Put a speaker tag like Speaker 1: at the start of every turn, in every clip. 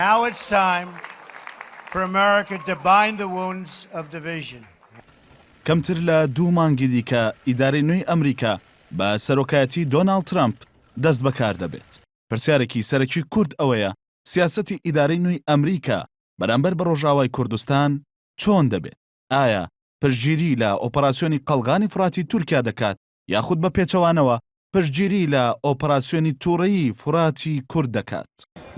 Speaker 1: Now it's time for America to bind the wounds of division.
Speaker 2: کەمتر لە 2 مانگی دیکە ئیدارەی نوێی ئەمریکا بە سەرۆکایەتی دۆناڵد ترامپ دەست بەکار دەبێت. پرسیارێکی سەرەکی کورد ئەوەیە سیاسەتی ئیدارەی نوێی ئەمریکا بەرامبەر بە ڕۆژاوای کوردستان چۆن دەبێت؟ ئایا پشتگیری لە ئۆپەراسیۆنی قەڵغانی فراتی تورکیا دەکات یاخود بە پێچەوانەوە پشتگیری لە ئۆپەراسیۆنی تووڕەیی فراتی کورد دەکات؟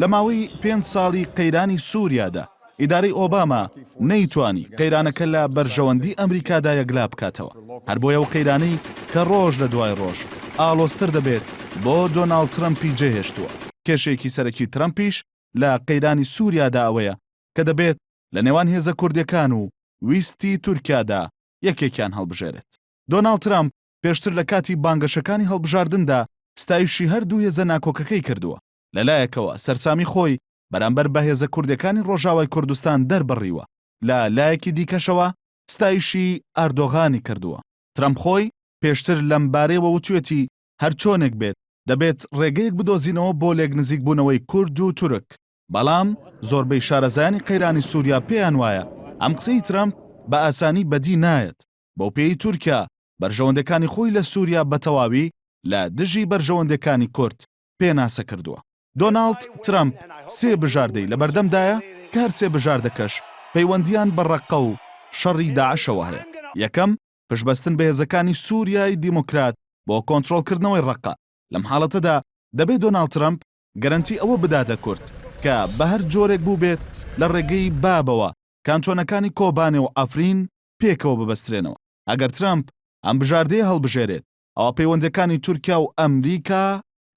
Speaker 2: لە ماوەی 5 ساڵی قەیرانی سووریادا ئیدارەی ئۆباما نەیتوانی قەیرانەکە لە بەرژەوەندی ئەمریکادا یەکلا بکاتەوە. هەر بۆ ئەو قەیرانەی کە ڕۆژ لە دوای ڕۆژ ئاڵۆزتر دەبێت بۆ دۆناڵد ترەمپی جێهێشتووە. کێشەیەکی سەرەکی ترەمپیش لە قەیرانی سووریادا ئەوەیە کە دەبێت لە نێوان هێزە کوردەکان و ویستی تورکیادا یەکێکیان هەڵبژێرێت. دۆناڵد ترامپ پێشتر لە کاتی بانگەشەکانی هەڵبژاردندا ستایشی هەردوو هێزە ناکۆکەکەی کردووە. لەلایەکەوە سەرسامی خۆی بەرامبەر بە هێزە کوردەکانی ڕۆژاوای کوردستان دەربڕیوە. لە لایەکی دیکەشەوە ستایشی ئەردۆغانی کردووە. ترامپ خۆی پێشتر لەم بارەیەوە وتوێتی هەر چۆنێک بێت دەبێت ڕێگەیەک بدۆزینەوە بۆ لێک نزیک بوونەوەی کورد و تورک. بەڵام زۆربەی شارەزایانی قەیرانی سووریا پێیان وایە ئەم قسەی ترامپ بە ئاسانی بەدی نایەت. بەو پێی تورکیا بەرژەوەندەکانی خۆی لە سووریا بە تەواوی لە دژی بەرژەوەندەکانی کورد پێناسە کردووە. دۆناڵد ترامپ 3 بژاردەی لە بەردەمدایە کە هەر 3 بژاردەکەش پەیوەندیان بە ڕەقە و شەڕی داعشەوە هەیە. یەکەم پشتبەستن بە هێزەکانی سووریای دیموکرات بۆ کۆنتڕۆڵکردنەوەی ڕەقە. لەم حاڵەتەدا دەبێت دۆناڵد ترامپ گەرانتی ئەوە بداتە کورد کە بە هەر جۆرێک بوو بێت لە ڕێگەی بابەوە کانتۆنەکانی کۆبانێ و ئەفرین پێکەوە ببەسترێنەوە. ئەگەر ترامپ ئەم بژاردەیە هەڵبژێرێت ئەوە پەیوەندەکانی تورکیا و ئەمریکا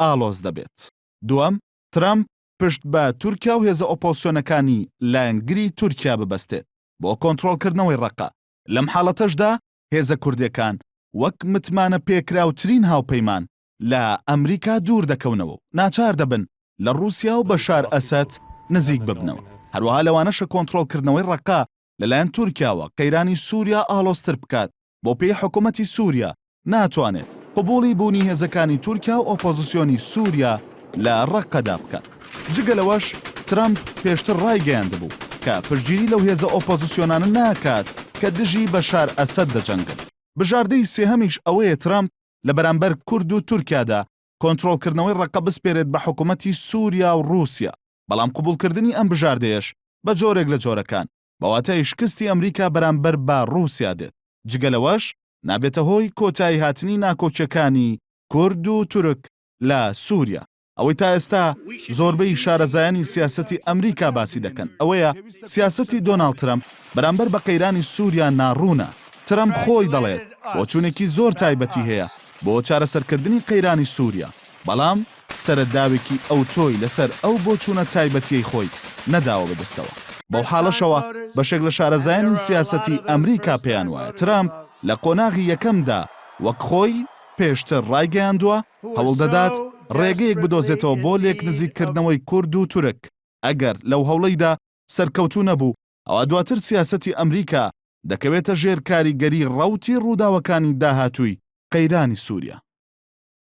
Speaker 2: ئاڵۆز دەبێت. دووەم ترامپ پشت بە تورکیا و هێزە ئۆپۆزیسیۆنەکانی لایەنگری تورکیا ببەستێت بۆ کۆنتڕۆڵکردنەوەی ڕەقە. لەم حاڵەتەشدا هێزە کوردەکان وەک متمانە پێکراوترین هاوپەیمان لە ئەمریکا دوور دەکەونەوە و ناچار دەبن لە رووسیا و بەشار ئەسەد نزیک ببنەوە. هەروەها لەوانەشە کۆنتڕۆڵکردنەوەی ڕەقە لەلایەن تورکیاوە قەیرانی سووریا ئاڵۆزتر بکات بۆ پێی حکوومەتی سووریا ناتوانێت قبوڵی بوونی هێزەکانی تورکیا و ئۆپۆزیسیۆنی سووریا لە ڕەقەدا بکات. جگەلەوەش ترامپ پێشتر ڕایگەیاندبوو کە پشتگیری لەو هێزە ئۆپۆزیسیۆنانە ناکات کە دژی بەشار ئەسەد دەجەنگن. بژاردەی سێهەمیش ئەوەیە ترامپ لە بەرامبەر کورد و تورکیادا کۆنتڕۆڵکردنەوەی ڕەقە بسپێرێت بە حکوومەتی سووریا و رووسیا. بەڵام قبولکردنی ئەم بژاردەیەش بە جۆرێک لە جۆرەکان بەواتای شکستی ئەمریکا بەرامبەر بە رووسیا دێت. جگەلەوەش نابێتە هۆی کۆتایی هاتنی ناکۆچەکانی کورد و تورک لە سووریا. ئەوەی تا ئێستا زۆربەی شارەزایانی سیاسەتی ئەمریکا باسی دەکەن ئەوەیە سیاسەتی دۆناڵد ترامپ بەرامبەر بە قەیرانی سووریا ناڕوونە. ترامپ خۆی دەڵێت بۆچوونێکی زۆر تایبەتی هەیە بۆ چارەسەرکردنی قەیرانی سووریا، بەڵام سەرەتداوێکی ئەو تۆی لەسەر ئەو بۆچوونە تایبەتیەی خۆی نەداوە بەدەستەوە. بەو حاڵەشەوە بەشێک لە شارەزایانی سیاسەتی ئەمریکا پێیان وایە ترامپ لە قۆناغی یەکەمدا وەک خۆی پێشتر ڕایگەیاندووە هەوڵ دەدات ڕێگەیەک بدۆزێتەوە بۆ لێک نزیککردنەوەی کورد و تورک. ئەگەر لەو هەوڵەیدا سەرکەوتوو نەبوو ئەوە دواتر سیاسەتی ئەمریکا دەکەوێتە ژێر کاریگەری ڕەوتی ڕووداوەکانی داهاتووی قەیرانی سووریا.